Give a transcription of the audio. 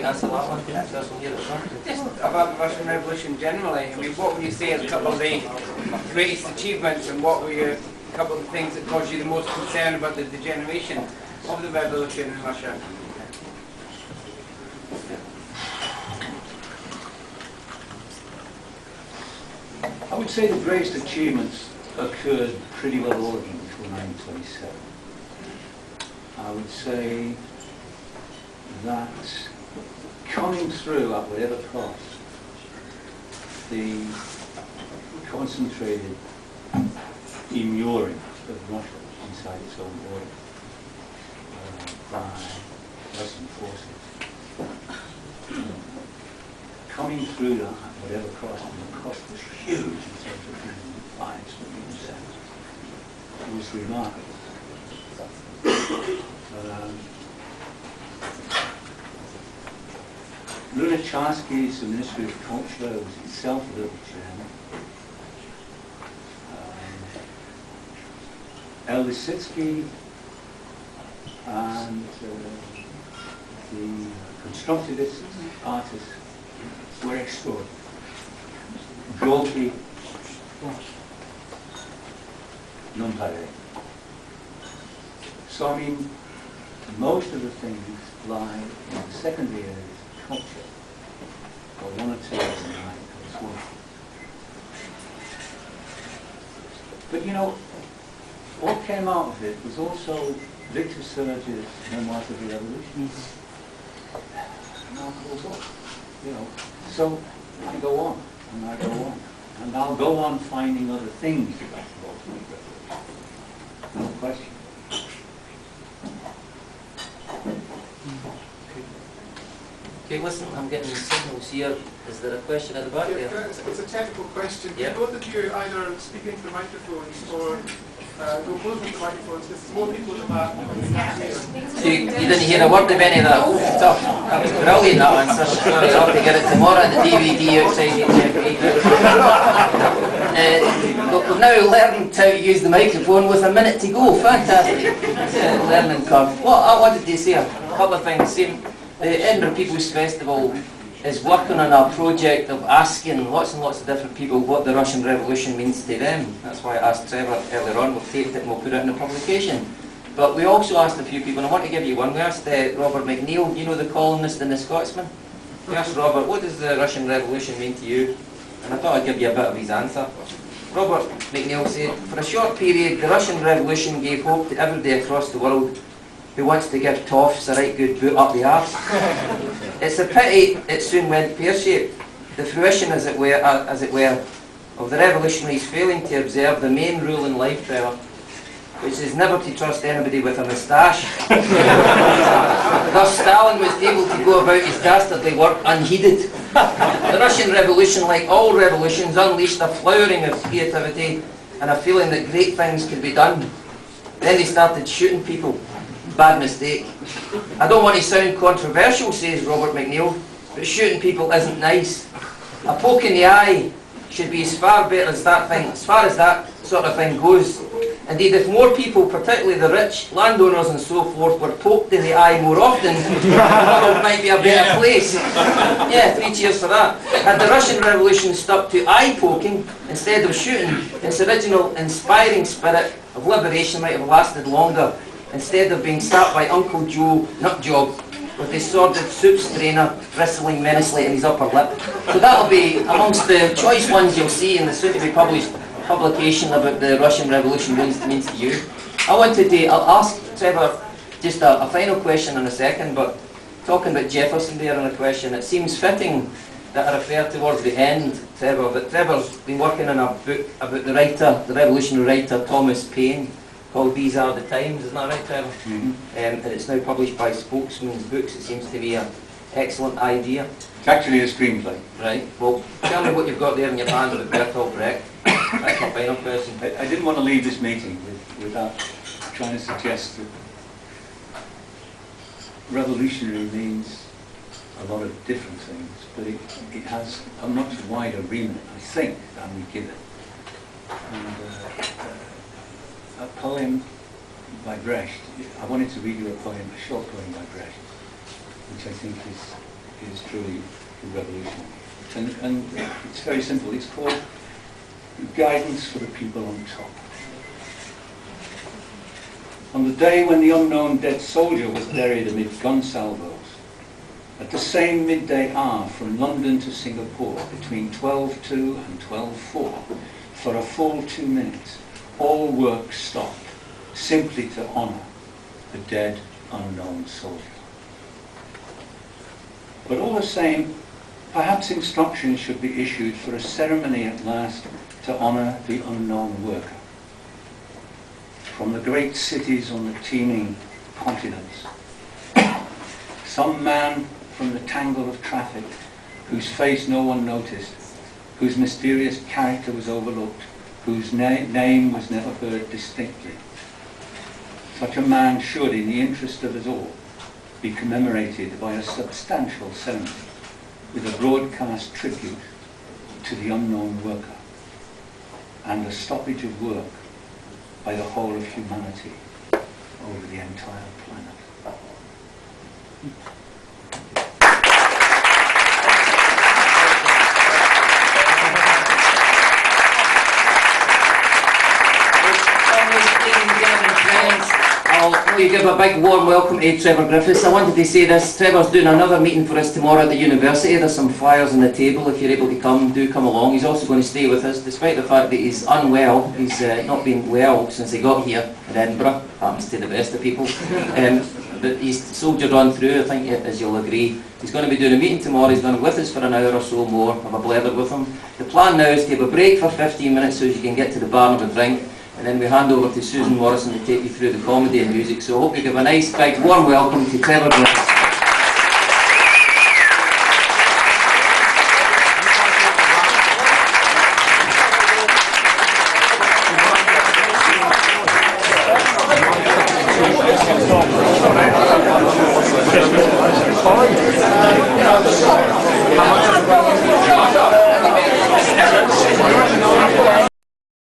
Answer that one. That's here at the front. Just about the Russian Revolution generally. I mean, what would you say is a couple of the greatest achievements, and what were a couple of the things that caused you the most concern about the degeneration of the revolution in Russia? I would say the greatest achievements occurred pretty well all of them before 1927. I would say that coming through at whatever cost, the concentrated immuring of Russia inside its own border by Western forces, coming through that at whatever cost, and the cost was huge in terms of human lives and human sense, was remarkable. Lunacharsky's the Ministry of Culture was itself a little German. Lisitsky and the constructivist artists were extraordinary. Gorky, non pareil. So I mean, most of the things lie in the secondary areas of culture, or one or two as well. But you know, what came out of it was also Victor Serge's Memoirs of the Revolution. And I'll go on, you know. So I go on, and I go on, and I'll go on finding other things about the Bolshevik Revolution. No question. Okay, listen, I'm getting signals here. Is there a question at the back there? It's a technical question. Yeah. Can both of you either speak into the microphones or go close to the microphones? Because there's more people in the back. So you didn't hear a word of any of that? Tough. That was brilliant, that answer. Sorry, I'll have to get it tomorrow, the DVD outside the we've now learned how to use the microphone with a minute to go. Fantastic. Learning curve. Well, I wanted to say a couple of things. See, the Edinburgh People's Festival is working on a project of asking lots and lots of different people what the Russian Revolution means to them. That's why I asked Trevor earlier on. We've taped it and we'll put it in the publication. But we also asked a few people, and I want to give you one. We asked Robert McNeill, you know, the columnist in the Scotsman. We asked Robert, what does the Russian Revolution mean to you? And I thought I'd give you a bit of his answer. Robert McNeill said, for a short period, the Russian Revolution gave hope to everybody across the world who wants to give toffs a right good boot up the arse. It's a pity it soon went pear-shaped. The fruition, as it were, of the revolutionaries failing to observe the main rule in life, Trevor, which is never to trust anybody with a moustache. Thus Stalin was able to go about his dastardly work unheeded. The Russian Revolution, like all revolutions, unleashed a flowering of creativity and a feeling that great things could be done. Then they started shooting people. Bad mistake. I don't want to sound controversial, says Robert McNeill, but shooting people isn't nice. A poke in the eye should be as far better as that thing, as far as that sort of thing goes. Indeed, if more people, particularly the rich, landowners and so forth, were poked in the eye more often, the world might be a better place. Yeah, 3 cheers for that. Had the Russian Revolution stuck to eye poking instead of shooting, its original inspiring spirit of liberation might have lasted longer, instead of being sat by Uncle Joe Nutjob with his sordid soup strainer bristling menacingly in his upper lip. So that'll be amongst the choice ones you'll see in the soon-to-be published publication about the Russian Revolution means to you. I wanted to, I'll ask Trevor just a final question in a second, but talking about Jefferson there in a question, it seems fitting that I refer towards the end, Trevor, that Trevor's been working on a book about the writer, the revolutionary writer Thomas Paine, called These Are the Times, isn't that right, Trevor? Mm-hmm. And it's now published by Spokesman's Books. It seems to be an excellent idea. It's actually a screenplay. Right. Well, tell me what you've got there in your hand with Bertolt Brecht. That's my final question. I didn't want to leave this meeting without trying to suggest that revolutionary means a lot of different things, but it has a much wider remit, I think, than we give it. And, a poem by Brecht, I wanted to read you a poem, a short poem by Brecht, which I think is truly revolutionary. And it's very simple. It's called guidance for the people on top. On the day when the unknown dead soldier was buried amid gun salvos, at the same midday hour from London to Singapore, between 12:02 and 12:04, for a full 2 minutes, all work stopped, simply to honour the dead unknown soldier. But all the same, perhaps instructions should be issued for a ceremony at last to honour the unknown worker. From the great cities on the teeming continents, some man from the tangle of traffic, whose face no one noticed, whose mysterious character was overlooked, whose name was never heard distinctly. Such a man should, in the interest of us all, be commemorated by a substantial ceremony with a broadcast tribute to the unknown worker and a stoppage of work by the whole of humanity over the entire planet. I'll give a big warm welcome to Trevor Griffiths. I wanted to say this, Trevor's doing another meeting for us tomorrow at the university. There's some flyers on the table. If you're able to come, do come along. He's also going to stay with us, despite the fact that he's unwell. He's not been well since he got here in Edinburgh. Happens to the best of people. But he's soldiered on through, I think, as you'll agree. He's going to be doing a meeting tomorrow. He's going to be with us for an hour or so more, have a blether with him. The plan now is to have a break for 15 minutes so as you can get to the bar and have a drink. And then we hand over to Susan Morrison to take you through the comedy and music. So I hope you give a nice, big, warm welcome to Trevor Griffiths.